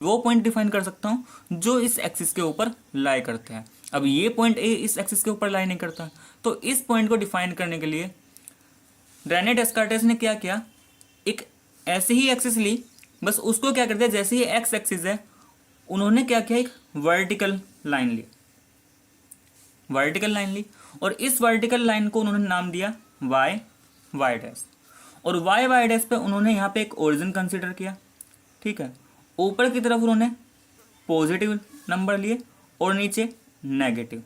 वो point define कर सकता हूँ जो इस एक्सिस के ऊपर लाई करते हैं। अब ये पॉइंट ए इस एक्सिस के ऊपर लाई नहीं करता, तो इस पॉइंट को डिफाइन करने के लिए रेने डेस्कार्टेस ने क्या किया, एक ऐसी ही एक्सिस ली, बस उसको क्या कर दिया, जैसे ही एक्स एक्सिस है उन्होंने क्या किया, एक वर्टिकल लाइन ली, वर्टिकल लाइन ली, और इस वर्टिकल लाइन को उन्होंने नाम दिया वाई वाई डैश, और वाई वाई डैश पे उन्होंने यहाँ पे एक ओरिजिन कंसिडर किया। ठीक है, ऊपर की तरफ उन्होंने पॉजिटिव नंबर लिए और नीचे नेगेटिव।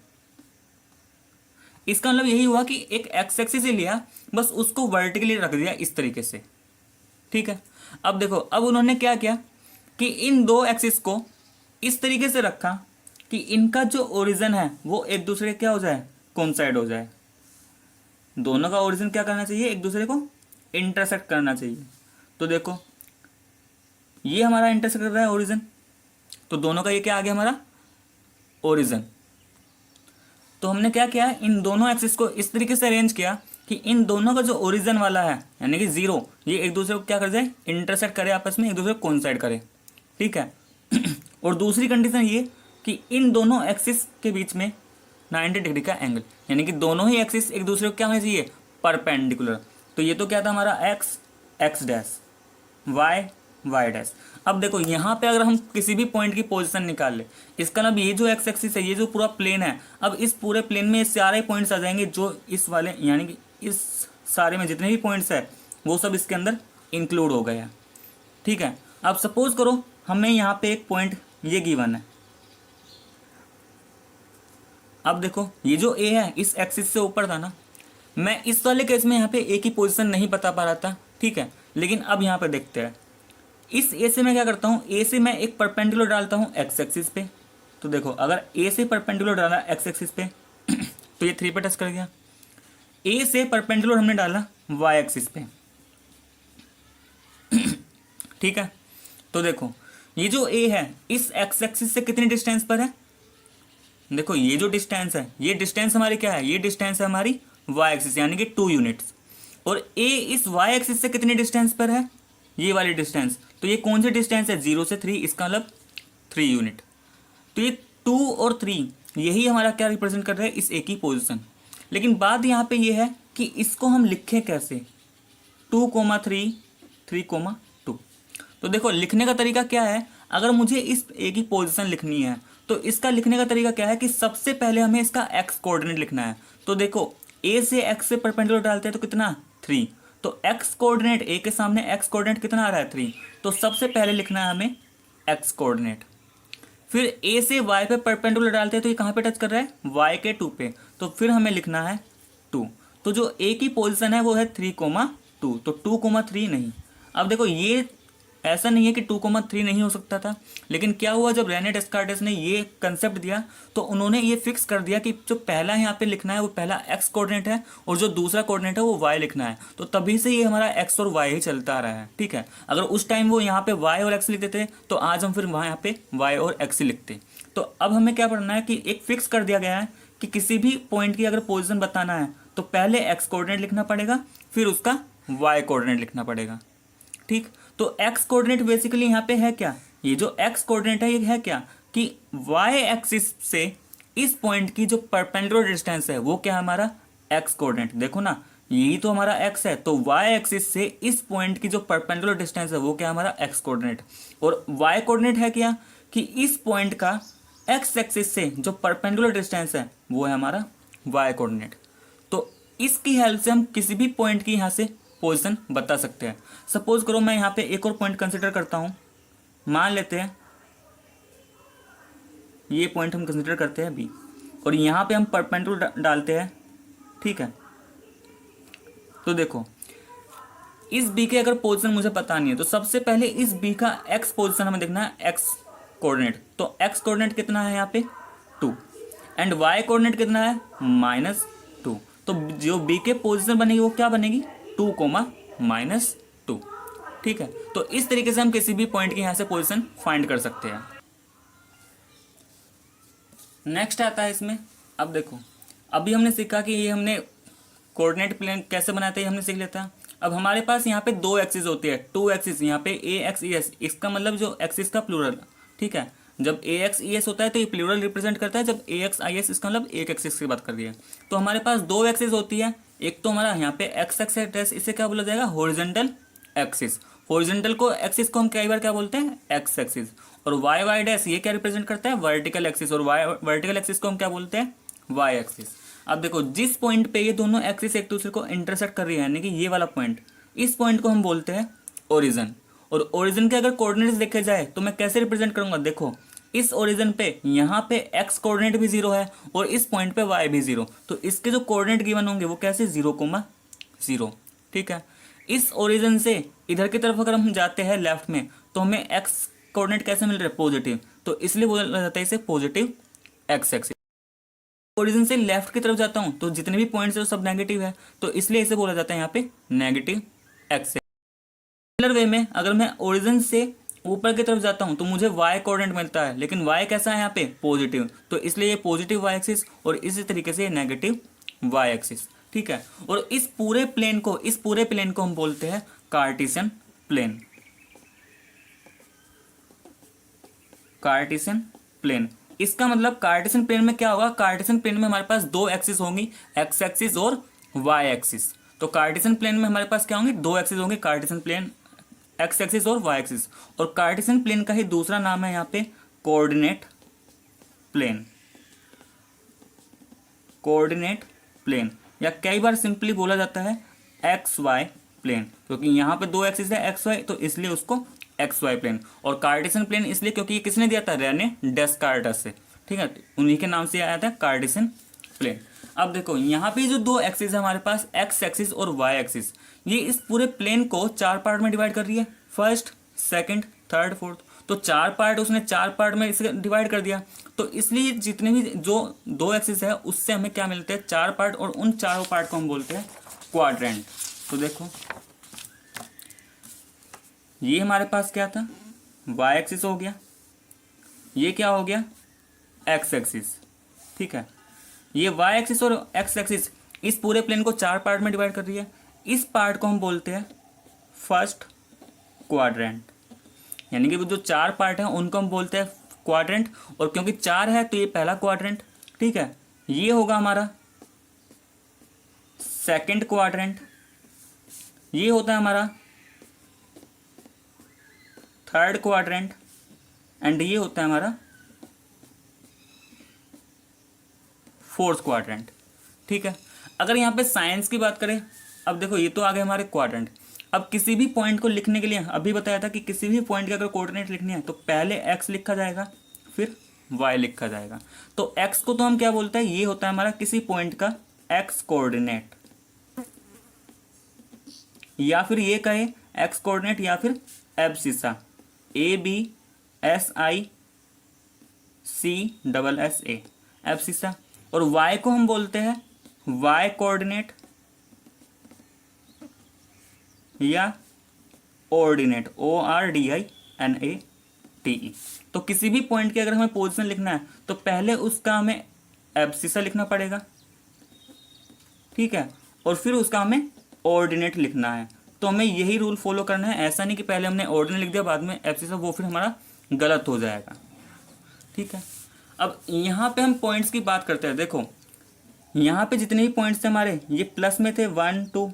इसका मतलब यही हुआ कि एक एक्स एक्सिस ही लिया, बस उसको वर्टिकली रख दिया इस तरीके से। ठीक है, अब देखो, अब उन्होंने क्या किया कि इन दो एक्सिस को इस तरीके से रखा कि इनका जो ओरिजिन है वो एक दूसरे क्या हो जाए, कोइंसाइड हो जाए। दोनों का ओरिजिन क्या करना चाहिए, एक दूसरे को इंटरसेक्ट करना चाहिए। तो देखो ये हमारा इंटरसेक्ट कर रहा है ओरिजिन, तो दोनों का ये क्या आ गया, हमारा ओरिजिन। तो हमने क्या किया, इन दोनों एक्सिस को इस तरीके से अरेंज किया कि इन दोनों का जो ओरिजिन वाला है यानी कि जीरो, ये एक दूसरे को क्या कर जाए, इंटरसेक्ट करे आपस में, एक दूसरे को कोइंसाइड करे। ठीक है और दूसरी कंडीशन ये कि इन दोनों एक्सिस के बीच में 90 डिग्री का एंगल, यानी कि दोनों ही एक्सिस एक दूसरे को क्या होना चाहिए, परपेंडिकुलर। तो ये तो क्या था हमारा X X dash, Y Y dash. अब देखो यहाँ पे अगर हम किसी भी पॉइंट की पोजीशन निकाल ले, इसका मतलब ये जो एक्स एक्सिस है, ये जो पूरा प्लेन है, अब इस पूरे प्लेन में ये सारे पॉइंट्स आ जाएंगे जो इस वाले, यानी कि इस सारे में जितने भी पॉइंट्स है वो सब इसके अंदर इंक्लूड हो गए हैं। ठीक है, अब सपोज करो हमें यहाँ पे एक पॉइंट ये गिवन है। अब देखो ये जो ए है इस एक्सिस से ऊपर था ना, मैं इस वाले केस में यहाँ पे ए की पोजीशन नहीं बता पा रहा था। ठीक है, लेकिन अब यहाँ पे देखते हैं, इस ए से मैं क्या करता हूँ, ए से मैं एक परपेंडिकुलर डालता हूँ एक्स एक्सिस पे। तो देखो अगर ए से परपेंडिकुलर डाला एक्स एक्सिस पे तो ये 3 पे टच कर गया। ए से परपेंडिकुलर हमने डाला वाई एक्सिस पे। ठीक है, तो देखो ये जो ए है इस एक्स एक्सिस से कितनी डिस्टेंस पर है, देखो ये जो डिस्टेंस है, ये डिस्टेंस हमारी क्या है, ये डिस्टेंस है हमारी वाई एक्सिस यानी कि 2 यूनिट्स। और ए इस वाई एक्सिस से कितनी डिस्टेंस पर है, ये वाली डिस्टेंस। तो ये कौन सी डिस्टेंस है, 0 से 3, इसका मतलब 3 यूनिट। तो ये 2 और 3 यही हमारा क्या रिप्रेजेंट कर रहा है, इस ए की पोजिशन। लेकिन बात यहाँ पे ये है कि इसको हम लिखें कैसे, 2,3 3,2। तो देखो लिखने का तरीका क्या है, अगर मुझे इस ए की पोजीशन लिखनी है तो इसका लिखने का तरीका क्या है कि सबसे पहले हमें इसका एक्स कोऑर्डिनेट लिखना है। तो देखो ए से एक्स से परपेंडिकुलर डालते हैं तो कितना, 3। तो एक्स कोऑर्डिनेट, ए के सामने एक्स कोऑर्डिनेट कितना आ रहा है, 3। तो सबसे पहले लिखना है हमें एक्स कोऑर्डिनेट। फिर ए से वाई पे परपेंडिकुलर डालते हैं तो ये कहाँ पे टच कर रहा है, वाई के 2 पे, तो फिर हमें लिखना है 2। तो जो ए की पोजीशन है वो है 3,2, तो 2,3 नहीं। अब देखो ये ऐसा नहीं है कि 2,3 नहीं हो सकता था, लेकिन क्या हुआ जब रेने डेस्कार्टेस ने ये कंसेप्ट दिया तो उन्होंने ये फिक्स कर दिया कि जो पहला यहाँ पे लिखना है वो पहला एक्स कोऑर्डिनेट है और जो दूसरा कोऑर्डिनेट है वो वाई लिखना है। तो तभी से ये हमारा एक्स और वाई ही चलता आ रहा है। ठीक है, अगर उस टाइम वो यहाँ पे वाई और एक्स लिखते थे तो आज हम फिर वहाँ यहाँ पे वाई और एक्स ही लिखते। तो अब हमें क्या पढ़ना है कि एक फिक्स कर दिया गया है कि किसी भी पॉइंट की अगर पोजिशन बताना है तो पहले एक्स कोऑर्डिनेट लिखना पड़ेगा, फिर उसका वाई कोऑर्डिनेट लिखना पड़ेगा। ठीक, तो x कोऑर्डिनेट बेसिकली यहाँ पे है क्या, ये जो x कोऑर्डिनेट है ये है क्या कि y एक्सिस से इस पॉइंट की जो परपेंडिकुलर डिस्टेंस है वो क्या है, हमारा x कोऑर्डिनेट। देखो ना यही तो हमारा x है, तो y एक्सिस से इस पॉइंट की जो परपेंडिकुलर डिस्टेंस है वो क्या है, हमारा x कोऑर्डिनेट। और y कोऑर्डिनेट है क्या कि इस पॉइंट का x एक्सिस से जो परपेंडिकुलर डिस्टेंस है वो है हमारा y कोऑर्डिनेट। तो इसकी हेल्प से हम किसी भी पॉइंट की यहाँ से पोजीशन बता सकते हैं। सपोज करो मैं यहाँ पे एक और पॉइंट कंसिडर करता हूँ, मान लेते हैं ये पॉइंट हम कंसिडर करते हैं बी, और यहाँ पे हम परपेंडिकुलर डालते हैं। ठीक है, तो देखो इस बी के अगर पोजीशन मुझे पता नहीं है तो सबसे पहले इस बी का एक्स पोजीशन हमें देखना है, एक्स कोऑर्डिनेट। तो एक्स कोऑर्डिनेट कितना है यहाँ पे 2 एंड वाई कोऑर्डिनेट कितना है -2। तो जो बी के पोजीशन बनेगी वो क्या बनेगी 2, -2। ठीक है, तो इस तरीके से हम किसी भी पॉइंट की यहाँ से पोजीशन फाइंड कर सकते हैं। नेक्स्ट आता है इसमें, अब देखो अभी हमने सीखा कि ये हमने कोऑर्डिनेट प्लेन कैसे बनाते हैं, हमने सीख लेता है। अब हमारे पास यहाँ पे 2 एक्सिस होती है, 2 एक्सिस, यहाँ पे ए एक्स ई एस, इसका मतलब जो एक्सिस का प्लूरल ठीक है। जब ए एक्स ई एस होता है तो ये प्लूरल रिप्रेजेंट करता है, जब ए एक्स आई एस इसका मतलब एक एक्सिस की बात कर रही है। तो हमारे पास दो एक्सिस होती है, एक तो हमारा यहाँ पे एक्स एक्सिस, इसे क्या बोला जाएगा, हॉरिजॉन्टल एक्सिस। हॉरिजॉन्टल को एक्सिस को हम कई बार क्या बोलते हैं, एक्स एक्सिस। और वाई वाई डैश ये क्या रिप्रेजेंट करता है, वर्टिकल एक्सिस। और वाई वर्टिकल एक्सिस को हम क्या बोलते हैं, वाई एक्सिस। अब देखो जिस पॉइंट पे ये दोनों एक्सिस एक दूसरे को इंटरसेक्ट कर रही है, यानी कि ये वाला पॉइंट, इस पॉइंट को हम बोलते हैं ओरिजिन। और ओरिजिन के अगर कोऑर्डिनेट्स देखे जाए तो मैं कैसे रिप्रेजेंट करूंगा, देखो इस ओरिजिन पे यहाँ पे एक्स कोऑर्डिनेट भी जीरो है और इस पॉइंट पे वाई भी जीरो, तो इसके जो कोऑर्डिनेट गिवन होंगे वो कैसे, 0,0। ठीक है। इस ओरिजिन से इधर की तरफ अगर हम जाते हैं लेफ्ट में तो हमें एक्स कोऑर्डिनेट कैसे मिल रहे हैं, पॉजिटिव, तो इसलिए बोला जाता है इसे पॉजिटिव एक्स एक्सिस। ओरिजिन से लेफ्ट की तरफ जाता हूँ तो जितने भी पॉइंट्स है वो सब नेगेटिव है, तो इसलिए इसे बोला जाता है यहाँ पे नेगेटिव एक्स। सिमिलर वे में अगर मैं ओरिजिन से ऊपर की तरफ जाता हूं तो मुझे y कोऑर्डिनेट मिलता है, लेकिन y कैसा है यहाँ पे, पॉजिटिव, तो इसलिए ये पॉजिटिव y एक्सिस और इसी तरीके से ये नेगेटिव y एक्सिस। ठीक है। और इस पूरे प्लेन को हम बोलते हैं कार्टेशियन प्लेन। कार्टेशियन प्लेन, इसका मतलब कार्टेशियन प्लेन में क्या होगा, कार्टेशियन प्लेन में हमारे पास दो एक्सिस होंगी, एक्स एक्सिस और वाई एक्सिस। तो कार्टेशियन प्लेन में हमारे पास क्या होंगे, दो एक्सिस होंगे, कार्टेशियन प्लेन एक्स एक्सिस और वाई एक्सिस। और कार्टेशियन प्लेन का ही दूसरा नाम है यहाँ पे कोऑर्डिनेट प्लेन। कोऑर्डिनेट प्लेन, या कई बार सिंपली बोला जाता है एक्स वाई प्लेन, क्योंकि यहाँ पे दो एक्सिस है एक्स वाई, तो इसलिए उसको एक्स वाई प्लेन। और कार्टेशियन प्लेन इसलिए क्योंकि ये किसने दिया था, रेने डेस्कार्टस से। ठीक है, उन्हीं के नाम से आया था कार्टेशियन प्लेन। अब देखो यहाँ पे जो दो एक्सिस है हमारे पास, एक्स एक्सिस और वाई एक्सिस, ये इस पूरे प्लेन को चार पार्ट में डिवाइड कर रही है, फर्स्ट, सेकंड, थर्ड, फोर्थ। तो चार पार्ट, उसने चार पार्ट में इसे डिवाइड कर दिया, तो इसलिए जितने भी जो दो एक्सिस है उससे हमें क्या मिलते हैं, चार पार्ट, और उन चारों पार्ट को हम बोलते हैं क्वाड्रेंट। तो देखो ये हमारे पास क्या था, वाई एक्सिस हो गया, ये क्या हो गया, एक्स एक्सिस। ठीक है, ये वाई एक्सिस और एक्स एक्सिस इस पूरे प्लेन को चार पार्ट में डिवाइड कर रही है, इस पार्ट को हम बोलते हैं फर्स्ट क्वाड्रेंट। यानी कि वो जो चार पार्ट हैं उनको हम बोलते हैं क्वाड्रेंट, और क्योंकि चार है तो ये पहला क्वाड्रेंट। ठीक है, ये होगा हमारा सेकंड क्वाड्रेंट, ये होता है हमारा थर्ड क्वाड्रेंट, एंड ये होता है हमारा फोर्थ क्वाड्रेंट। ठीक है। अगर यहाँ पे साइंस की बात करें, अब देखो ये तो आ गए हमारे क्वाड्रेंट। अब किसी भी पॉइंट को लिखने के लिए अभी बताया था कि किसी भी पॉइंट के अगर कोऑर्डिनेट लिखने हैं तो पहले एक्स लिखा जाएगा फिर वाई लिखा जाएगा। तो एक्स को तो हम क्या बोलते हैं, ये होता है हमारा किसी पॉइंट का एक्स कोऑर्डिनेट, या फिर ये कहे एक्स कोऑर्डिनेट, या फिर एब्सिसा, ABSICSSA, एब्सिसा। और y को हम बोलते हैं y कोऑर्डिनेट या ऑर्डिनेट, ORDINATE। तो किसी भी पॉइंट की अगर हमें पोजीशन लिखना है तो पहले उसका हमें एब्सिसा लिखना पड़ेगा, ठीक है, और फिर उसका हमें ऑर्डिनेट लिखना है। तो हमें यही रूल फॉलो करना है, ऐसा नहीं कि पहले हमने ऑर्डिनेट लिख दिया बाद में एब्सिसा, वो फिर हमारा गलत हो जाएगा। ठीक है। अब यहाँ पे हम पॉइंट्स की बात करते हैं। देखो यहाँ पे जितने भी पॉइंट्स थे हमारे, ये प्लस में थे 1 2,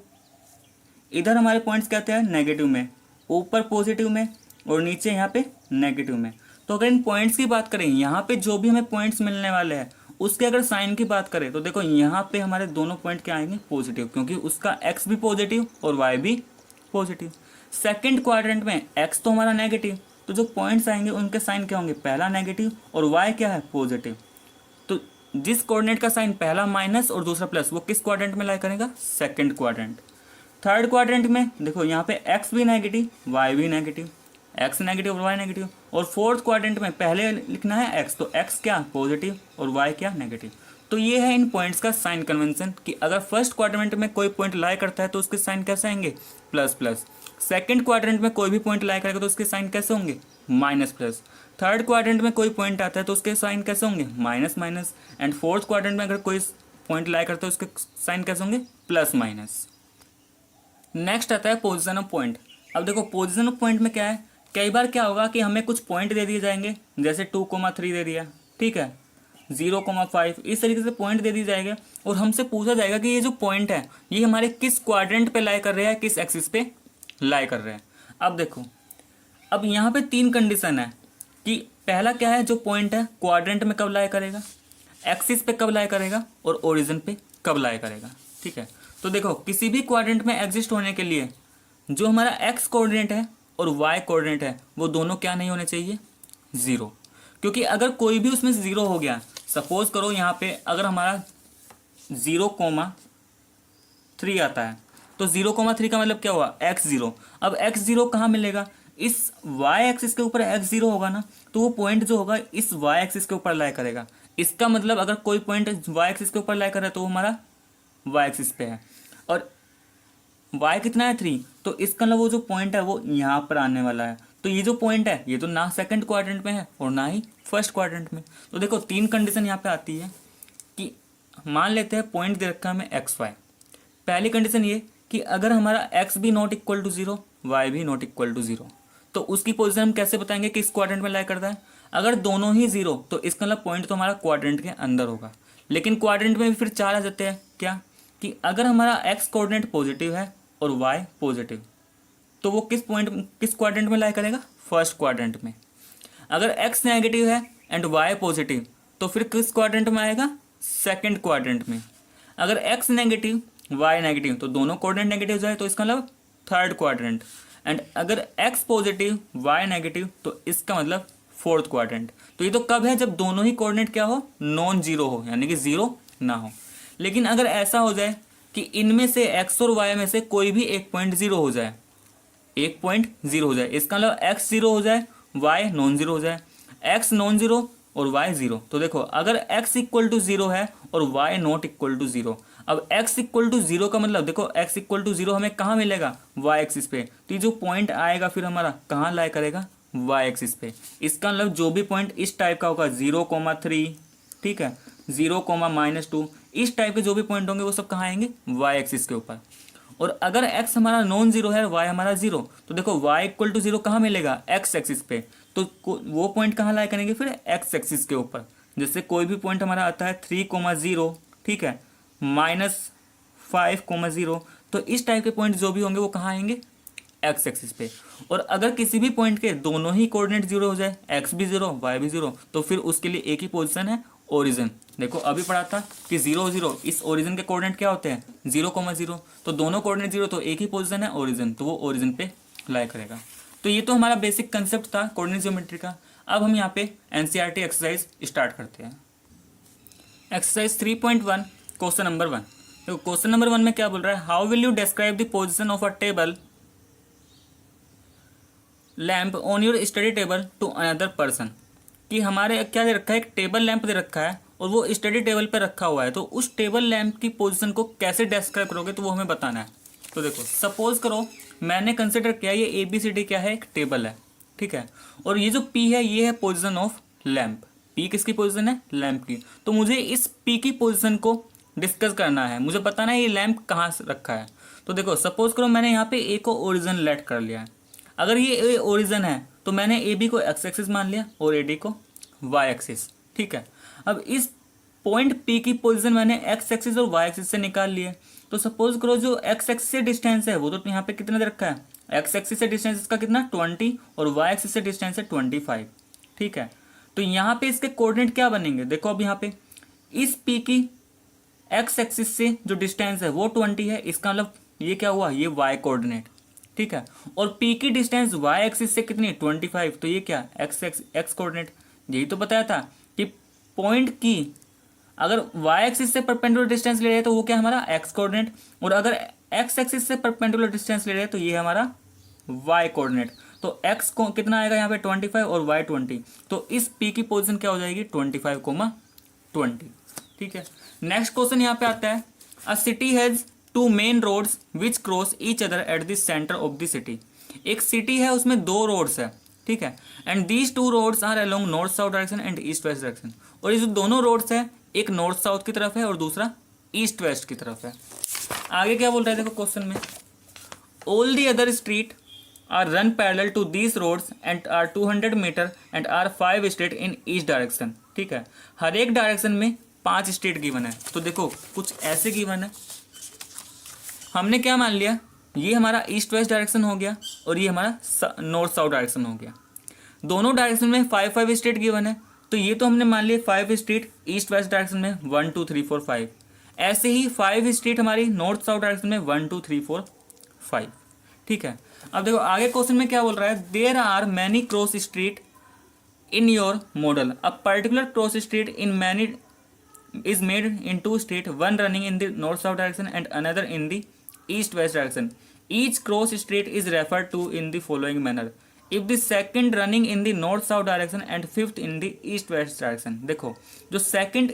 इधर हमारे पॉइंट्स क्या थे, नेगेटिव में, ऊपर पॉजिटिव में, और नीचे यहाँ पे नेगेटिव में। तो अगर इन पॉइंट्स की बात करें, यहाँ पे जो भी हमें पॉइंट्स मिलने वाले हैं उसके अगर साइन की बात करें तो देखो यहाँ पे हमारे दोनों पॉइंट क्या आएंगे, पॉजिटिव, क्योंकि उसका एक्स भी पॉजिटिव और वाई भी पॉजिटिव। सेकेंड क्वाड्रेंट में एक्स तो हमारा नेगेटिव, तो जो पॉइंट्स आएंगे उनके साइन क्या होंगे, पहला नेगेटिव और वाई क्या है, पॉजिटिव। तो जिस कोऑर्डिनेट का साइन पहला माइनस और दूसरा प्लस, वो किस क्वाड्रेंट में लाई करेगा, सेकंड क्वाड्रेंट। थर्ड क्वाड्रेंट में देखो यहाँ पे एक्स भी नेगेटिव वाई भी नेगेटिव, एक्स नेगेटिव और वाई नेगेटिव। और फोर्थ क्वाड्रेंट में पहले लिखना है एक्स, तो एक्स क्या पॉजिटिव और वाई क्या नेगेटिव। तो ये है इन पॉइंट्स का साइन कन्वेंशन कि अगर फर्स्ट क्वाड्रेंट में कोई पॉइंट लाई करता है तो उसके साइन कैसे आएंगे, प्लस प्लस। सेकंड क्वाड्रेंट में कोई भी पॉइंट लाई करेगा तो उसके साइन कैसे होंगे, माइनस प्लस। थर्ड क्वाड्रेंट में कोई पॉइंट आता है तो उसके साइन कैसे होंगे, minus minus. And fourth quadrant में अगर कोई पॉइंट लाई करता है उसके साइन कैसे होंगे, प्लस माइनस। नेक्स्ट आता है पोजीशन ऑफ पॉइंट। अब देखो पोजीशन ऑफ पॉइंट में क्या है, कई बार क्या होगा कि हमें कुछ पॉइंट दे दिए जाएंगे, जैसे 2,3 दे दिया, ठीक है, 0,5, इस तरीके से पॉइंट दे दिए जाएंगे और हमसे पूछा जाएगा कि ये जो पॉइंट है ये हमारे किस क्वाड्रेंट पे लाई कर रहे हैं, किस एक्सिस पे लाई कर रहे हैं। अब देखो, अब यहाँ पे 3 कंडीशन है कि पहला क्या है, जो पॉइंट है क्वाड्रेंट में कब लाई करेगा, एक्सिस पे कब लाई करेगा और ओरिजिन पे कब लाई करेगा, ठीक है। तो देखो, किसी भी क्वाड्रेंट में एग्जिस्ट होने के लिए जो हमारा एक्स कोऑर्डिनेट है और वाई कोऑर्डिनेट है वो दोनों क्या नहीं होने चाहिए, 0, क्योंकि अगर कोई भी उसमें 0 हो गया, सपोज करो यहाँ पे अगर हमारा 0,3 आता है तो 0,3 का मतलब क्या हुआ, x0। अब x0 कहाँ मिलेगा, इस y एक्सिस के ऊपर x0 होगा ना, तो वो पॉइंट जो होगा इस y एक्सिस के ऊपर लाई करेगा। इसका मतलब अगर कोई पॉइंट y एक्सिस के ऊपर लाई कर रहा है तो वो हमारा y एक्सिस पे है, और y कितना है 3, तो इसका मतलब वो जो पॉइंट है वो यहाँ पर आने वाला है। तो ये जो पॉइंट है ये तो ना सेकंड क्वाड्रेंट में है और ना ही फर्स्ट क्वाड्रेंट में। तो देखो 3 कंडीशन यहाँ पे आती है कि मान लेते हैं पॉइंट दे रखा है हमें एक्स वाई। पहली कंडीशन ये कि अगर हमारा x भी नॉट इक्वल टू 0, y भी नॉट इक्वल टू 0, तो उसकी पोजीशन हम कैसे बताएंगे कि इस क्वाड्रेंट में लाई करता है। अगर दोनों ही 0 तो इसका मतलब पॉइंट तो हमारा क्वाड्रेंट के अंदर होगा। लेकिन क्वाड्रेंट में भी फिर 4 आ जाते हैं, क्या कि अगर हमारा x कोऑर्डिनेट पॉजिटिव है और y पॉजिटिव, तो वो किस क्वाड्रेंट में लाई करेगा, फर्स्ट क्वाड्रेंट में। अगर x नेगेटिव है एंड y पॉजिटिव तो फिर किस क्वाड्रेंट में आएगा, सेकंड क्वाड्रेंट में। अगर x नेगेटिव y नेगेटिव तो दोनों कोऑर्डिनेट नेगेटिव जाए तो इसका मतलब थर्ड क्वाड्रेंट। एंड अगर x पॉजिटिव y नेगेटिव तो इसका मतलब फोर्थ क्वाड्रेंट। तो ये तो कब है, जब दोनों ही कोऑर्डिनेट क्या हो, नॉन जीरो हो, यानी कि 0 ना हो। लेकिन अगर ऐसा हो जाए कि इनमें से x और y में से कोई भी एक पॉइंट 0 हो जाए, एक पॉइंट 0 हो जाए, इसका मतलब x 0 हो जाए, y नॉन जीरो हो जाए, x नॉन जीरो और y 0। तो देखो अगर x इक्वल टू 0 है और y नॉट इक्वल टू 0, अब x इक्वल टू 0 का मतलब देखो x इक्वल टू 0 हमें कहाँ मिलेगा, y एक्सिस पे। तो ये जो पॉइंट आएगा फिर हमारा कहाँ लाई करेगा, y एक्सिस पे। इसका मतलब जो भी पॉइंट इस टाइप का होगा 0,3, ठीक है, 0,-2, इस टाइप के जो भी पॉइंट होंगे वो सब कहाँ आएंगे, y एक्सिस के ऊपर। और अगर x हमारा नॉन जीरो है, y हमारा 0, तो देखो y इक्वल टू 0 कहाँ मिलेगा, x एक्सिस पे। तो वो पॉइंट कहाँ लाई करेंगे फिर, x एक्सिस के ऊपर। जैसे कोई भी पॉइंट हमारा आता है 3,0, ठीक है, -5,0, तो इस टाइप के पॉइंट जो भी होंगे वो कहाँ आएंगे, x एक्सिस पे। और अगर किसी भी पॉइंट के दोनों ही कोऑर्डिनेट 0 हो जाए, x भी 0 y भी 0, तो फिर उसके लिए एक ही पोजीशन है, ओरिजिन। देखो अभी पढ़ा था कि 0, 0, इस ओरिजिन के कोऑर्डिनेट क्या होते हैं, 0,0, तो दोनों कोऑर्डिनेट 0 तो एक ही पोजीशन है, ओरिजिन, तो वो ओरिजिन पे लाई करेगा। तो ये तो हमारा बेसिक कंसेप्ट था कोऑर्डिनेट ज्योमेट्री का। अब हम यहाँ पे एनसीईआरटी एक्सरसाइज स्टार्ट करते हैं। Exercise 3.1 question number 1। देखो क्वेश्चन नंबर 1 में क्या बोल रहा है, how will you describe the position of a table lamp on your study table to another person. कि हमारे क्या दे रखा है, एक टेबल लैंप दे रखा है और वो स्टडी टेबल पे रखा हुआ है, तो उस टेबल लैंप की पोजीशन को कैसे डिस्क्राइब करोगे, तो वो हमें बताना है। तो देखो सपोज करो मैंने कंसिडर किया ये ABCD क्या है, एक टेबल है, ठीक है, और ये जो P है ये है पोजीशन ऑफ लैंप। P किसकी पोजीशन है, लैंप की। तो मुझे इस P की पोजीशन को डिस्कस करना है, मुझे बताना है ये लैंप कहाँ से रखा है। तो देखो सपोज करो मैंने यहाँ पे A को ओरिजिन लेट कर लिया है। अगर ये ओरिजिन है तो मैंने AB को x एक्सिस मान लिया और AD को y एक्सिस, ठीक है। अब इस पॉइंट P की पोजीशन मैंने x एक्सिस और y एक्सिस से निकाल लिए। तो सपोज करो जो x एक्सिस से डिस्टेंस है वो तो यहाँ पे कितना दे रखा है, x एक्सिस से डिस्टेंस इसका कितना 20 और y एक्सिस से डिस्टेंस है 25, ठीक है। तो यहाँ पे इसके कोऑर्डिनेट क्या बनेंगे, देखो अब यहाँ पे इस P की x एक्सिस से जो डिस्टेंस है वो 20 है, इसका मतलब ये क्या हुआ, ये y कोऑर्डिनेट, ठीक है। और P की डिस्टेंस y एक्सिस से कितनी 25, तो ये क्या x कोऑर्डिनेट। यही तो बताया था कि पॉइंट की अगर y एक्सिस से परपेंडिकुलर डिस्टेंस ले रहे हैं तो वो क्या हमारा x कोऑर्डिनेट, और अगर x एक्सिस से परपेंडिकुलर डिस्टेंस ले रहे हैं तो ये हमारा y कोऑर्डिनेट। तो x को कितना आएगा यहाँ पे 25 और y 20, तो इस P की पोजीशन क्या हो जाएगी 25,20, ठीक है। नेक्स्ट क्वेश्चन यहाँ पे आता है, a city has 2 main roads which cross each other at the centre of the city. एक सिटी है उसमें 2 रोड्स है, ठीक है, and these 2 roads are along north south direction and east west direction. और ये जो दोनों रोड्स है एक नॉर्थ साउथ की तरफ है और दूसरा ईस्ट वेस्ट की तरफ है। आगे क्या बोल रहा है देखो क्वेश्चन में, all the other street are run parallel to these roads and are 200 metre and are 5 state in each direction. ठीक है, हर एक डायरेक्शन में 5 स्टेट गिवन है। तो देखो कुछ ऐसे गिवन है, हमने क्या मान लिया, ये हमारा ईस्ट वेस्ट डायरेक्शन हो गया और ये हमारा नॉर्थ साउथ डायरेक्शन हो गया। दोनों डायरेक्शन में 5 स्टेट गिवन है, तो ये तो हमने मान लिया 5 स्टेट ईस्ट वेस्ट डायरेक्शन में 1 2 3 4 5। ऐसे ही 5 स्टेट हमारी नॉर्थ साउथ डायरेक्शन में 1 2 3 4 5। ठीक है, अब देखो आगे क्वेश्चन में क्या बोल रहा है, there are many cross street in your model, a particular cross street in many is made in 2 states, one running in the north south direction and another in the east west direction. Each cross street is referred to in the following manner. If the second running in the north south direction and fifth in the east west direction. देखो जो second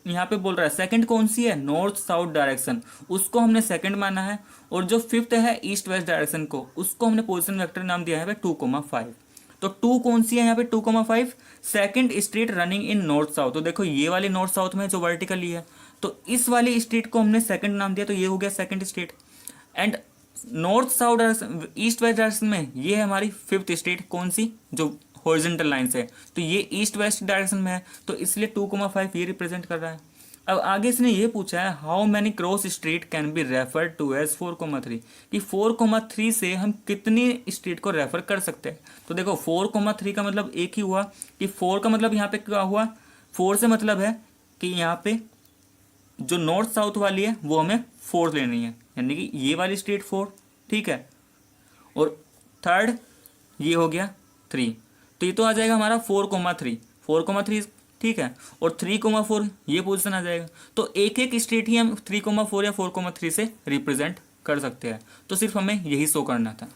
यहाँ पे बोल रहा है, second कौन सी है, north south direction, उसको हमने सेकंड माना है, और जो फिफ्थ है ईस्ट वेस्ट डायरेक्शन को, उसको हमने पोजीशन वेक्टर नाम दिया है 2,5। तो 2 कौन सी है यहाँ पे 2,5, second street running in north south. तो देखो ये वाली नॉर्थ साउथ में जो वर्टिकली है, तो इस वाली स्ट्रीट को हमने सेकंड नाम दिया, तो ये हो गया second street. And north south east west direction में ये है हमारी फिफ्थ स्ट्रीट, कौन सी, जो हॉरिजॉन्टल लाइन से है, तो ये ईस्ट वेस्ट डायरेक्शन में है, तो इसलिए 2,5 ये रिप्रेजेंट कर रहा है। अब आगे इसने ये पूछा है how many cross street can be refer to as 4,3, कि 4,3 से हम कितनी स्ट्रीट को रेफर कर सकते हैं। तो देखो 4,3 का मतलब एक ही हुआ कि 4 का मतलब यहाँ पे क्या हुआ, 4 से मतलब है कि यहाँ पे जो नॉर्थ साउथ वाली है वो हमें 4 लेनी है, यानी कि ये वाली स्ट्रीट 4। ठीक है, और थर्ड ये हो गया 3, तो ये तो आ जाएगा हमारा 4,3। ठीक है, और 3,4 ये पोजीशन आ जाएगा। तो एक एक स्ट्रीट ही हम 3,4 या 4,3 से रिप्रेजेंट कर सकते हैं, तो सिर्फ हमें यही शो करना था।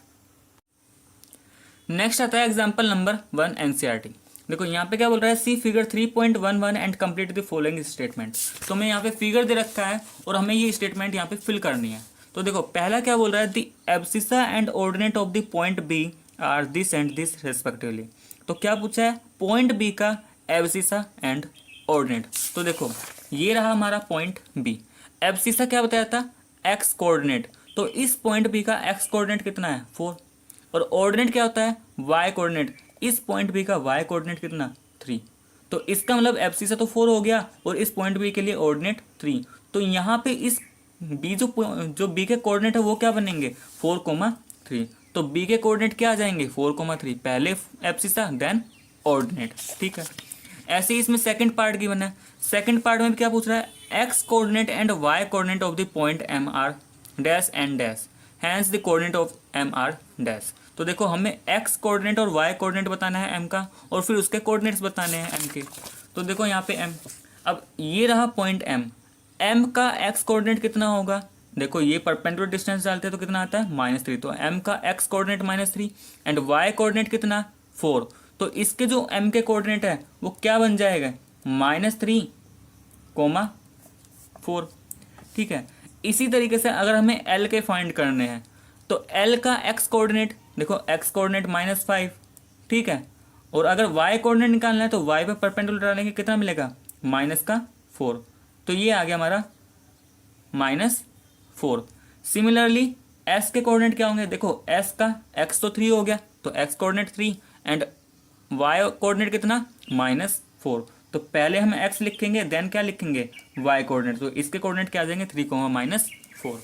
नेक्स्ट आता है एग्जाम्पल नंबर 1 एनसीईआरटी। देखो यहाँ पे क्या बोल रहा है, see figure 3.11 and complete the following statement. तो हमें यहाँ पे फिगर दे रखा है और हमें ये स्टेटमेंट यहाँ पे फिल करनी है। तो देखो पहला क्या बोल रहा है, the abscissa and ordinate of the point B are this and this respectively. तो क्या पूछा है, पॉइंट बी का एब्सिसा एंड ऑर्डिनेट। तो देखो ये रहा हमारा पॉइंट बी, एब्सिसा क्या बताया था, एक्स कोऑर्डिनेट, तो इस पॉइंट बी का एक्स कोऑर्डिनेट कितना है 4, और ऑर्डिनेट क्या होता है वाई कोऑर्डिनेट, इस पॉइंट बी का वाई कोऑर्डिनेट कितना 3। तो इसका मतलब एब्सिसा तो 4 हो गया और इस पॉइंट बी के लिए ऑर्डिनेट 3। तो यहाँ पे इस बी जो बी के कोऑर्डिनेट है वो क्या बनेंगे 4,3। तो बी के कोऑर्डिनेट क्या आ जाएंगे 4,3, पहले एब्सिसा देन ऑर्डिनेट। ठीक है, ऐसे ही इसमें सेकंड पार्ट गिवन है। सेकंड पार्ट में भी क्या पूछ रहा है, X coordinate and Y coordinate of the point M are dash and dash, hence the coordinate of M are dash. तो देखो हमें एक्स कोऑर्डिनेट और वाई कोऑर्डिनेट बताना है एम का, और फिर उसके कोऑर्डिनेट्स बताने हैं एम के। तो देखो यहाँ पे एम, अब ये रहा पॉइंट एम, एम का एक्स कोऑर्डिनेट कितना होगा, देखो ये परपेंडिकुलर डिस्टेंस डालते हैं तो कितना आता है -3, तो एम का X coordinate -3 and Y coordinate कितना 4। तो इसके जो m के कोऑर्डिनेट है वो क्या बन जाएगा -3,4। ठीक है, इसी तरीके से अगर हमें l के फाइंड करने हैं तो l का x कोऑर्डिनेट, देखो x कोऑर्डिनेट -5। ठीक है, और अगर y कोऑर्डिनेट निकालना है तो y पे परपेंडिकुलर डालेंगे, कितना मिलेगा -4। तो ये आ गया हमारा -4। सिमिलरली s के कोऑर्डिनेट क्या होंगे, देखो s का x तो 3 हो गया, तो x coordinate 3 and y coordinate कितना -4। तो पहले हम x लिखेंगे देन क्या लिखेंगे y कोऑर्डिनेट, तो इसके कोऑर्डिनेट क्या आ जाएंगे 3, -4।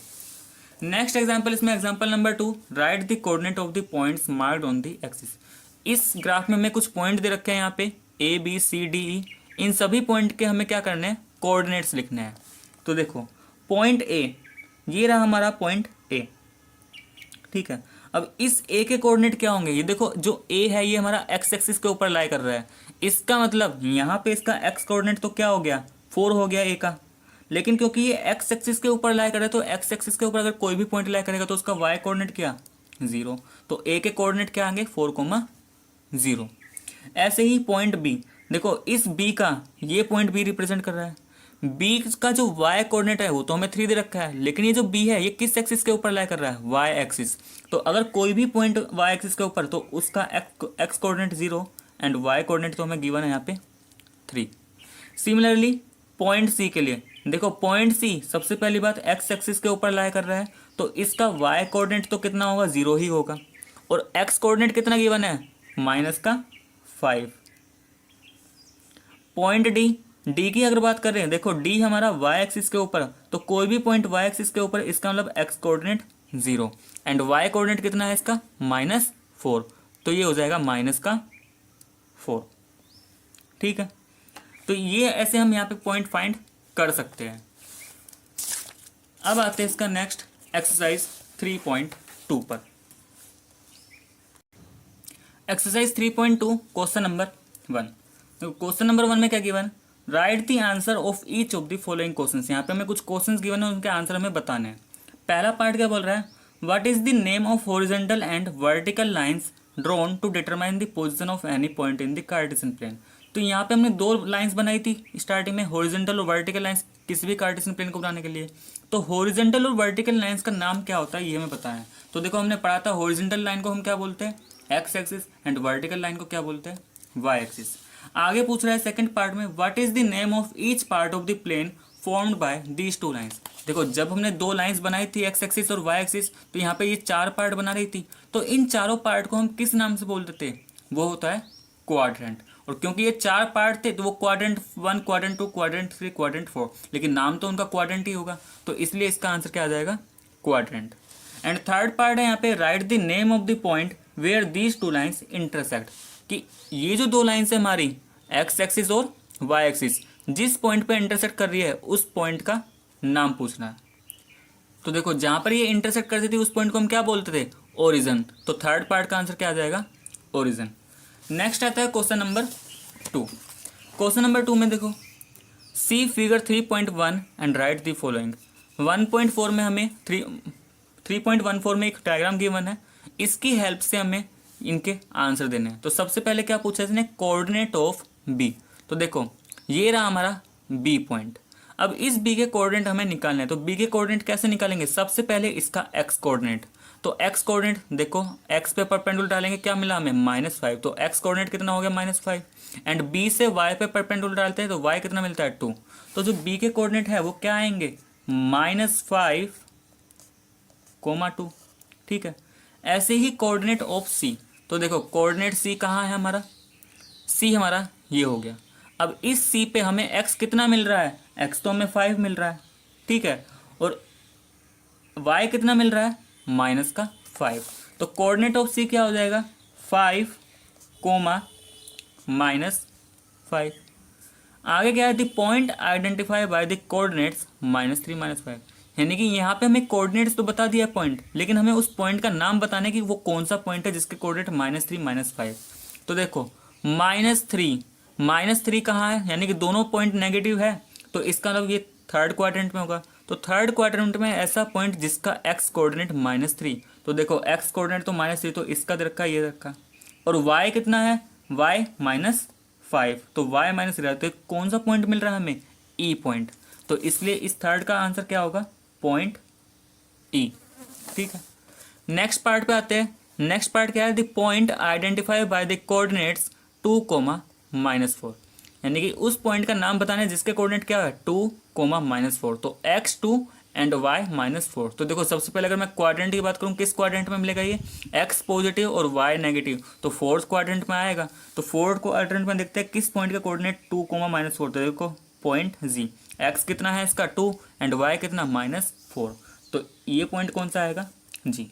नेक्स्ट एग्जांपल, इसमें example number 2, right the coordinate of the points marked on the axis. इस ग्राफ में हमें कुछ पॉइंट दे रखे हैं यहाँ पे A B C D E, इन सभी पॉइंट के हमें क्या करने हैं कोऑर्डिनेट्स लिखने हैं। तो देखो पॉइंट A, ये रहा हमारा पॉइंट A। ठीक है, अब इस A के कोऑर्डिनेट क्या होंगे, ये देखो जो A है ये हमारा एक्स एक्सिस के ऊपर लाई कर रहा है, इसका मतलब यहाँ पे इसका एक्स कोऑर्डिनेट तो क्या हो गया 4 हो गया A का, लेकिन क्योंकि ये एक्स एक्सिस के ऊपर लाई कर रहा है तो एक्स एक्सिस के ऊपर अगर कोई भी पॉइंट लाई करेगा तो उसका वाई कोऑर्डिनेट क्या 0, तो A के कोऑर्डिनेट क्या आएंगे 4,0। ऐसे ही पॉइंट B, देखो इस B का ये पॉइंट B रिप्रेजेंट कर रहा है, B का जो y कोऑर्डिनेट है वो तो हमें 3 दे रखा है, लेकिन ये जो B है ये किस एक्सिस के ऊपर लाई कर रहा है y एक्सिस। तो अगर कोई भी पॉइंट y एक्सिस के ऊपर तो उसका x coordinate 0 and y coordinate तो हमें गिवन है यहाँ पे 3। सिमिलरली पॉइंट C के लिए, देखो पॉइंट C सबसे पहली बात x एक्सिस के ऊपर लाई कर रहा है, तो इसका y कोऑर्डिनेट तो कितना होगा 0 ही होगा, और एक्स कोऑर्डिनेट कितना गिवन है, -5। पॉइंट डी, डी की अगर बात कर रहे हैं, देखो डी हमारा वाई एक्सिस के ऊपर, तो कोई भी पॉइंट वाई एक्सिस के ऊपर, इसका मतलब X coordinate 0 and Y coordinate कितना है इसका, -4, तो ये हो जाएगा -4। ठीक है, तो ये ऐसे हम यहाँ पे पॉइंट फाइंड कर सकते हैं। अब आते हैं इसका नेक्स्ट एक्सरसाइज 3.2 पर। Exercise 3.2 question number 1। तो क्वेश्चन नंबर 1 में क्या given, right the answer of each of the following questions. यहाँ पे हमें कुछ क्वेश्चंस गिवन है, उनके आंसर हमें बताने हैं। पहला पार्ट क्या बोल रहा है, what is the name of horizontal and vertical lines drawn to determine the position of any point in the Cartesian plane. तो यहाँ पे हमने 2 लाइंस बनाई थी स्टार्टिंग में, हॉरिजॉन्टल और वर्टिकल लाइंस, किसी भी कार्टेशियन प्लेन को बनाने के लिए। तो हॉरिजॉन्टल और वर्टिकल लाइंस का नाम क्या होता है ये हमें पता है। तो देखो हमने पढ़ा था, हॉरिजॉन्टल लाइन को हम क्या बोलते हैं, x axis, and vertical line को क्या बोलते हैं, वाई एक्सिस। आगे पूछ रहा है सेकंड पार्ट में, what is the name of each part of the plane formed by these 2 lines. देखो जब हमने 2 लाइंस बनाई थी एक्स एक्सिस और वाई एक्सिस, तो यहाँ पे ये 4 पार्ट बना रही थी, तो इन चारों पार्ट को हम किस नाम से बोलते थे, वो होता है क्वाड्रेंट। और क्योंकि ये 4 पार्ट थे तो वो क्वाड्रेंट 1, क्वाड्रेंट 2, क्वाड्रेंट 3, क्वाड्रेंट 4, लेकिन नाम तो उनका क्वाड्रेंट ही होगा, तो इसलिए इसका आंसर क्या आ जाएगा, क्वाड्रेंट। एंड थर्ड पार्ट है यहाँ पे, write the name of the point where these 2 lines intersect, कि ये जो 2 लाइंस है हमारी एक्स एक्सिस और वाई एक्सिस, जिस पॉइंट पे इंटरसेक्ट कर रही है उस पॉइंट का नाम पूछना है। तो देखो जहां पर ये इंटरसेक्ट करती थी उस पॉइंट को हम क्या बोलते थे, ओरिजिन। तो थर्ड पार्ट का आंसर क्या आ जाएगा, ओरिजिन। नेक्स्ट आता है क्वेश्चन नंबर 2। क्वेश्चन नंबर 2 में देखो, see figure 3.1 and write the following. 1.4 में हमें 3.14 में एक डायग्राम गिवन है, इसकी हेल्प से हमें इनके आंसर देने हैं। तो सबसे पहले क्या पूछा है इसने, कोऑर्डिनेट ऑफ बी। तो देखो ये रहा हमारा बी पॉइंट, अब इस बी के कोऑर्डिनेट हमें निकालने हैं। तो बी के कोऑर्डिनेट कैसे निकालेंगे, सबसे पहले इसका एक्स कोऑर्डिनेट। तो एक्स कोऑर्डिनेट देखो, एक्स पे परपेंडिकुलर डालेंगे, क्या मिला हमें, -5, तो एक्स कोऑर्डिनेट कितना हो गया, -5। एंड बी से वाई पे परपेंडिकुलर डालते हैं तो वाई कितना मिलता है, 2। तो जो बी के कोऑर्डिनेट है वो क्या आएंगे, -5, 2। ठीक है, ऐसे ही कोऑर्डिनेट ऑफ सी। तो देखो कोऑर्डिनेट सी कहाँ है हमारा, सी हमारा ये हो गया। अब इस सी पे हमें एक्स कितना मिल रहा है, एक्स तो हमें 5 मिल रहा है, ठीक है, और वाई कितना मिल रहा है, -5। तो कोऑर्डिनेट ऑफ सी क्या हो जाएगा, 5, -5। आगे क्या है, the point identify by the coordinates -3, -5। यानी कि यहाँ पे हमें कोऑर्डिनेट्स तो बता दिया पॉइंट, लेकिन हमें उस पॉइंट का नाम बताने की वो कौन सा पॉइंट है जिसके कोऑर्डिनेट -3, -5। तो देखो -3 कहाँ है, यानी कि दोनों पॉइंट नेगेटिव है, तो इसका मतलब ये थर्ड क्वाड्रेंट में होगा। तो थर्ड क्वाड्रेंट में ऐसा पॉइंट जिसका एक्स कोऑर्डिनेट -3, तो देखो एक्स कोऑर्डिनेट तो -3, तो इसका दे रखा, ये रखा, और वाई कितना है, वाई -5, तो वाई -3, तो कौन सा पॉइंट मिल रहा है हमें, ई पॉइंट। तो इसलिए इस थर्ड का आंसर क्या होगा, पॉइंट ई। ठीक है, नेक्स्ट पार्ट पे आते हैं। नेक्स्ट पार्ट क्या है, the point identify by the coordinates 2, -4, यानी कि उस पॉइंट का नाम बताना है जिसके कोऑर्डिनेट क्या है, 2, -4। तो x2 एंड y -4। तो देखो सबसे पहले अगर मैं क्वाड्रेंट की बात करूँ, किस क्वाड्रेंट में मिलेगा ये, x पॉजिटिव और y नेगेटिव, तो फोर्थ क्वाड्रेंट में आएगा। तो फोर्थ क्वाड्रेंट में देखते हैं किस पॉइंट का कोऑर्डिनेट 2, -4। तो देखो पॉइंट जी, x कितना है इसका 2 एंड y कितना -4, तो ये पॉइंट कौन सा आएगा, जी।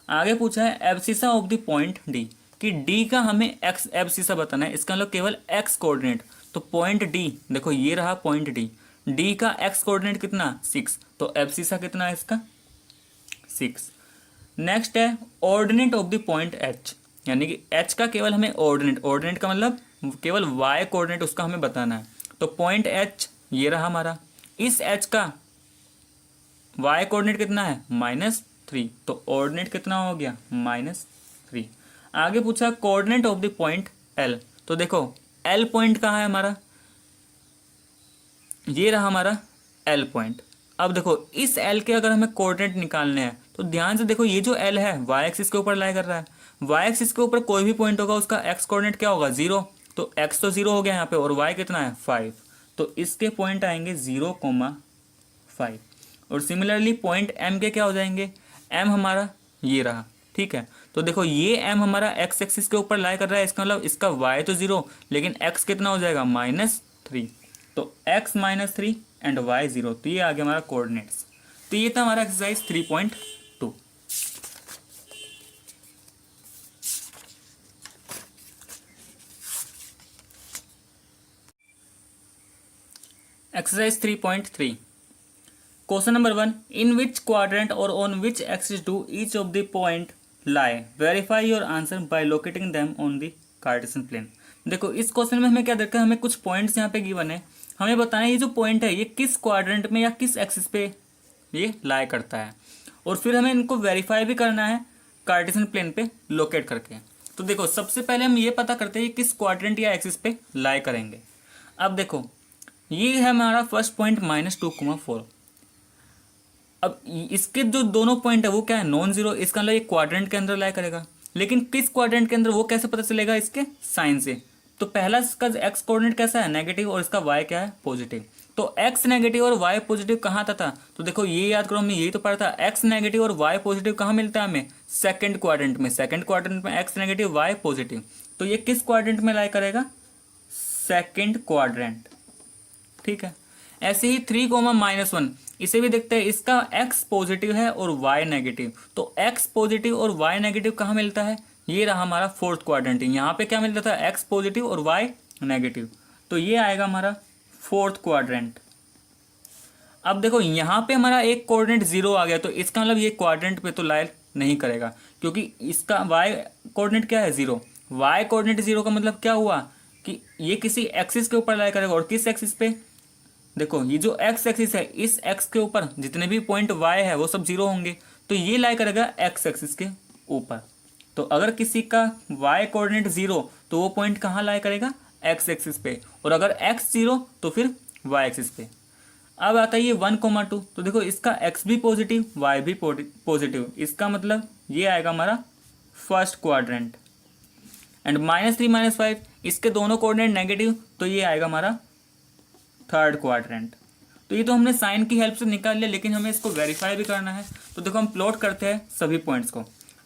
आगे पूछा है abscissa of the point D, कि डी का हमें एक्स एब्सिसा बताना है, इसका मतलब केवल एक्स कोऑर्डिनेट। तो पॉइंट डी देखो ये रहा पॉइंट डी, डी का एक्स कोऑर्डिनेट कितना 6, तो एब्सिसा कितना है इसका 6। नेक्स्ट है ordinate of the point H, यानी कि एच का केवल हमें ऑर्डिनेट का मतलब केवल वाई कोऑर्डिनेट उसका हमें बताना है। तो पॉइंट एच ये रहा हमारा, इस एच का वाई कोऑर्डिनेट कितना है -3, तो ऑर्डिनेट कितना हो गया -3। आगे पूछा coordinate of the point L, तो देखो एल पॉइंट कहाँ है हमारा, ये रहा हमारा एल पॉइंट। अब देखो इस एल के अगर हमें कोऑर्डिनेट निकालने हैं तो ध्यान से देखो, ये जो एल है वाई एक्सिस के ऊपर लाई कर रहा है, वाई एक्सिस के ऊपर कोई भी पॉइंट होगा उसका एक्स कोऑर्डिनेट क्या होगा 0, तो एक्स तो 0 हो गया यहाँ पे, और वाई कितना है 5, तो इसके पॉइंट आएंगे 0, 5। और सिमिलरली पॉइंट एम के क्या हो जाएंगे, एम हमारा ये रहा, ठीक है। तो देखो ये m हमारा x एक्सिस के ऊपर लाई कर रहा है, इसका मतलब इसका y तो 0 लेकिन x कितना हो जाएगा -3। तो x -3 एंड y 0। तो ये आ गया हमारा कोऑर्डिनेट्स। तो ये था हमारा exercise 3.2। Exercise 3.3 question number 1, in which quadrant और on which axis do each of the point lie, verify your answer by locating them on the Cartesian plane. देखो इस क्वेश्चन में हमें क्या देखा है, हमें कुछ पॉइंट्स यहाँ पे गिवन है, हमें बताना है ये जो पॉइंट है ये किस क्वाड्रेंट में या किस एक्सिस पे ये लाई करता है, और फिर हमें इनको वेरीफाई भी करना है कार्टेशियन प्लेन पे लोकेट करके। तो देखो सबसे पहले हम ये पता करते हैं किस क्वाड्रेंट या एक्सिस पे लाई करेंगे। अब देखो ये है हमारा फर्स्ट पॉइंट -2,4। अब इसके जो दोनों पॉइंट है वो क्या है, नॉन जीरो, इसका मतलब ये क्वाड्रेंट के अंदर लाई करेगा, लेकिन किस क्वाड्रेंट के अंदर वो कैसे पता चलेगा, इसके साइन से। तो पहला इसका एक्स कोऑर्डिनेट कैसा है, नेगेटिव, और इसका वाई क्या है, पॉजिटिव। तो एक्स नेगेटिव और वाई पॉजिटिव कहाँ था, तो देखो ये याद करो, हमने यही तो पढ़ा था, एक्स नेगेटिव और वाई पॉजिटिव कहाँ मिलता है हमें, सेकंड क्वाड्रेंट में। सेकंड क्वाड्रेंट में एक्स नेगेटिव वाई पॉजिटिव, तो ये किस क्वाड्रेंट में लाई करेगा, सेकंड क्वाड्रेंट, ठीक है। ऐसे ही 3,-1 इसे भी देखते हैं, इसका x पॉजिटिव है और y नेगेटिव। तो x पॉजिटिव और y नेगेटिव कहाँ मिलता है, ये रहा हमारा फोर्थ क्वाड्रेंट। यहाँ पे क्या मिलता था, x पॉजिटिव और y नेगेटिव, तो ये आएगा हमारा फोर्थ क्वाड्रेंट। अब देखो यहाँ पे हमारा एक कोऑर्डिनेट 0 आ गया, तो इसका मतलब ये क्वाड्रेंट पे तो लाई नहीं करेगा, क्योंकि इसका y कोऑर्डिनेट क्या है, 0। y कोऑर्डिनेट 0 का मतलब क्या हुआ कि ये किसी एक्सिस के ऊपर लाई करेगा, और किस एक्सिस पे, देखो ये जो x एक्सिस है, इस x के ऊपर जितने भी पॉइंट y है वो सब 0 होंगे, तो ये लाई करेगा x एक्सिस के ऊपर। तो अगर किसी का y कोऑर्डिनेट 0 तो वो पॉइंट कहाँ लाई करेगा, x एक्सिस पे, और अगर x 0 तो फिर y एक्सिस पे। अब आता है ये 1,2, तो देखो इसका x भी पॉजिटिव y भी पॉजिटिव, इसका मतलब ये आएगा हमारा फर्स्ट क्वाड्रेंट। एंड -3 -5 इसके दोनों कोऑर्डिनेट नेगेटिव, तो ये आएगा हमारा थर्ड क्वाड्रेंट। तो ये तो हमने साइन की हेल्प से निकाल लिया, लेकिन हमें इसको वेरीफाई भी करना है। तो देखो हम प्लॉट करते हैं सभी पॉइंट्स को।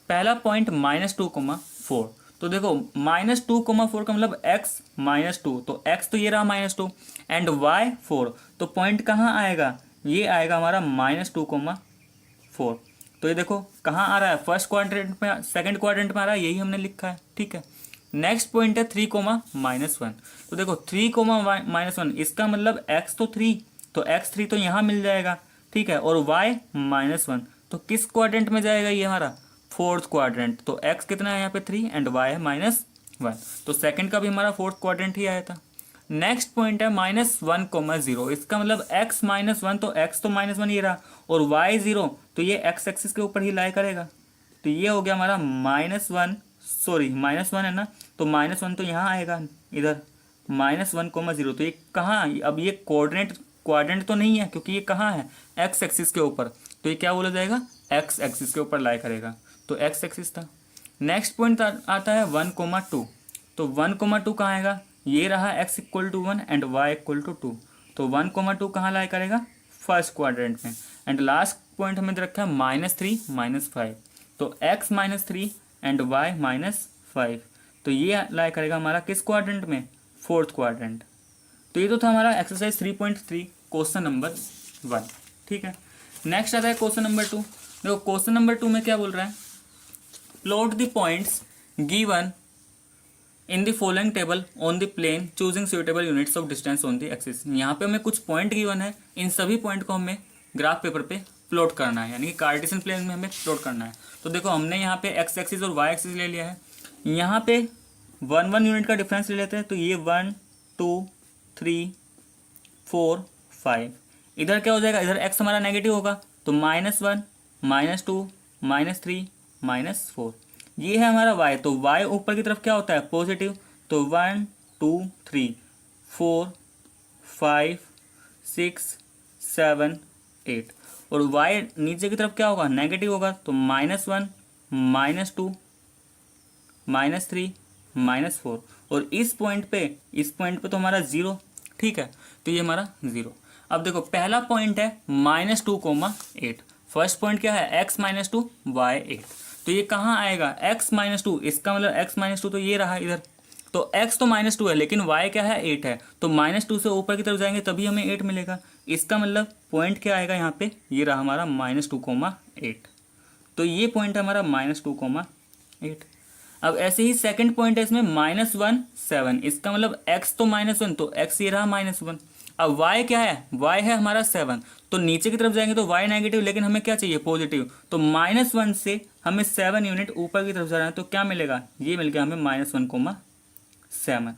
पहला पॉइंट -2,4, तो देखो -2,4 का मतलब x -2, तो x तो ये रहा -2 एंड y 4, तो पॉइंट कहाँ आएगा, ये आएगा हमारा -2,4। तो ये देखो कहाँ आ रहा है, फर्स्ट क्वाड्रेंट में, सेकंड क्वाड्रेंट में आ रहा है, यही हमने लिखा है, ठीक है। नेक्स्ट पॉइंट है 3,-1, तो देखो 3,-1 इसका मतलब x तो 3, तो x 3 तो यहाँ मिल जाएगा, ठीक है, और y -1 तो किस क्वाड्रेंट में जाएगा, ये हमारा फोर्थ क्वाड्रेंट। तो x कितना है यहाँ पे 3 एंड y है -1, तो सेकंड का भी हमारा फोर्थ क्वाड्रेंट ही आया था। नेक्स्ट पॉइंट है -1,0, इसका मतलब x -1, तो x तो -1 ये रहा, और y 0 तो ये x एक्सिस के ऊपर ही लाई करेगा, तो ये हो गया हमारा -1 है ना, तो -1 तो यहाँ आएगा इधर, -1,0, तो ये कहाँ, अब ये क्वाड्रेंट तो नहीं है, क्योंकि ये कहाँ है, x एक्सिस के ऊपर, तो ये क्या बोला जाएगा, x एक्सिस के ऊपर लाई करेगा, तो x एक्सिस था। नेक्स्ट पॉइंट आता है 1,2, तो 1,2 कहाँ आएगा, ये रहा x = 1 एंड y = 2, तो 1,2 कहाँ लाई करेगा, फर्स्ट क्वाड्रेंट में। एंड लास्ट पॉइंट हमें रखा है -3 -5, तो x -3 एंड y -5, तो ये लाई करेगा हमारा किस क्वाड्रेंट में, फोर्थ क्वाड्रेंट। तो ये तो था हमारा एक्सरसाइज 3.3 क्वेश्चन नंबर 1, ठीक है। नेक्स्ट आता है क्वेश्चन नंबर 2। देखो क्वेश्चन नंबर 2 में क्या बोल रहा है, plot the points given in the following table on the plane choosing suitable units of distance on the axis. यहाँ पे हमें कुछ पॉइंट गिवन है, इन सभी पॉइंट को हमें ग्राफ पेपर पे प्लॉट करना है, यानी कि कार्टेशियन प्लेन में हमें प्लॉट करना है। तो देखो हमने यहाँ पे x एक्सिस और y एक्सिस ले लिया है, यहाँ पे 1 यूनिट का डिफरेंस ले लेते हैं, तो ये 1 2 3 4 5, इधर क्या हो जाएगा, इधर x हमारा नेगेटिव होगा, तो -1 -2 -3 -4, ये है हमारा y, तो y ऊपर की तरफ क्या होता है, पॉजिटिव, तो 1 2 3 4 5 6 7 8, और y नीचे की तरफ क्या होगा, नेगेटिव होगा, तो -1 -2 -3 -4, और इस पॉइंट पे तो हमारा 0, ठीक है, तो ये हमारा 0। अब देखो पहला पॉइंट है -2,8, फर्स्ट पॉइंट क्या है, x -2 y 8, तो ये कहाँ आएगा, x-2, इसका मतलब x-2 तो ये रहा इधर, तो x तो -2 है लेकिन y क्या है 8 है, तो -2 से ऊपर की तरफ जाएंगे तभी हमें 8 मिलेगा। इसका मतलब पॉइंट क्या आएगा यहाँ पे, ये रहा हमारा -2,8। तो ये पॉइंट है हमारा -2,8। अब ऐसे ही सेकंड पॉइंट है इसमें -1 7, इसका मतलब x तो -1, तो x ये रहा -1। अब y क्या है, y है हमारा 7, तो नीचे की तरफ जाएंगे तो y नेगेटिव, लेकिन हमें क्या चाहिए पॉजिटिव, तो -1 से हमें 7 यूनिट ऊपर की तरफ जा रहे हैं, तो क्या मिलेगा, ये मिल गया हमें -1,7।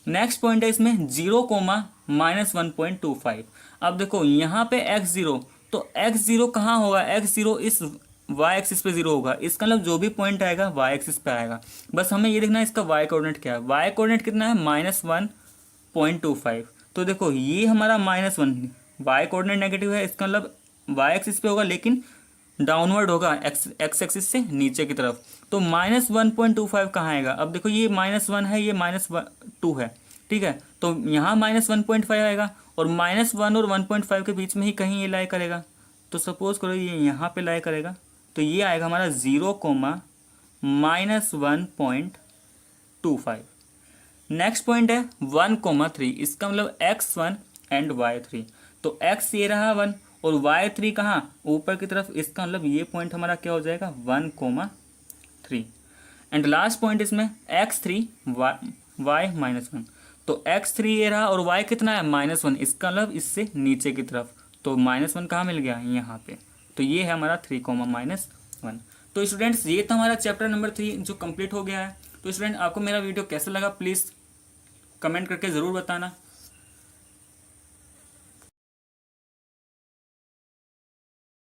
नेक्स्ट पॉइंट है इसमें 0, -1.25। अब देखो यहाँ पे x0, तो x0 कहाँ होगा, x0 इस y एक्सिस पे 0 होगा, इसका मतलब जो भी पॉइंट आएगा y एक्सिस पे आएगा। बस हमें ये देखना है इसका y कोऑर्डिनेट क्या है, y कोऑर्डिनेट कितना है -1.25। तो देखो ये हमारा -1, y कोऑर्डिनेट नेगेटिव है, इसका मतलब y एक्सिस पे होगा लेकिन डाउनवर्ड होगा, एक्स एक्सिस से नीचे की तरफ। तो -1.25 कहाँ आएगा, अब देखो ये -1 है, ये -2 है, ठीक है, तो यहाँ -1.5 आएगा, और -1 और 1.5 के बीच में ही कहीं ये लाई करेगा। तो सपोज करो ये यहाँ पे लाई करेगा, तो ये आएगा हमारा 0, -1.25। नेक्स्ट पॉइंट है 1,3, इसका मतलब x1 एंड y3। तो x ये रहा 1 और y3 कहाँ, ऊपर की तरफ, इसका मतलब ये पॉइंट हमारा क्या हो जाएगा 1,3। एंड लास्ट पॉइंट इसमें x3 y -1, तो x3 ये रहा और y कितना है -1, इसका मतलब इससे नीचे की तरफ, तो -1 कहाँ मिल गया यहाँ पे, तो ये है हमारा 3, -1। तो स्टूडेंट्स ये था हमारा चैप्टर नंबर 3 जो कंप्लीट हो गया है। तो स्टूडेंट आपको मेरा वीडियो कैसा लगा प्लीज़ कमेंट करके ज़रूर बताना।